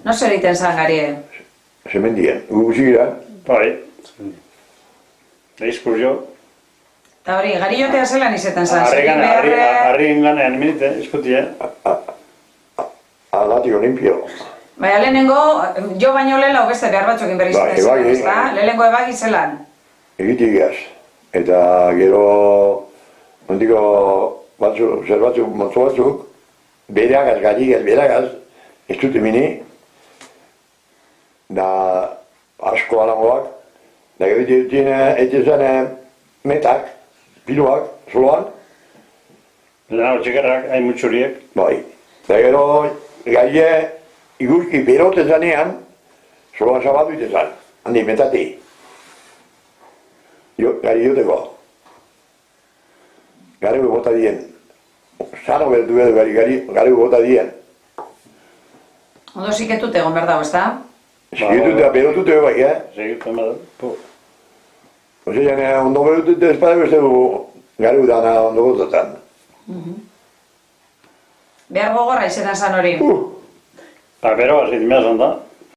No zer egiten zan garie? Zemendien, guzigira. Bai. Exkursio. Eta hori, gari jotea zelan izetan zan? Harri ganean, minite, eskutia. Aldatiko limpio. Baina lehenengo, jo baino lehela beste behar batzukin berri izaten zelan, ezta? Lehenengo ebagi zelan? Egitik gaz. Eta gero, ondiko zer batzuk, motzo batzuk, beragaz, galligaz, beragaz, ez dute mini, da asko alangoak, da gero egiten metak, piloak, zoloan. Leheno txikarrak, hain mutxuriek. Bai. Da gero, gaile, igurki berote zanean, zoloan zabatu ite zan, handi metati. Gari joteko. Gari bota dien. Zano bertu edo gari bota dien. Ondo ziketut egon behar dago, ezta? Ziketut eta berotut ego bai, Ziketut bada. Ozean, ondo berotut ezpada beste gari dana ondo gozotan. Behar gogorra izetan zan hori. Bero, azit mea zan da.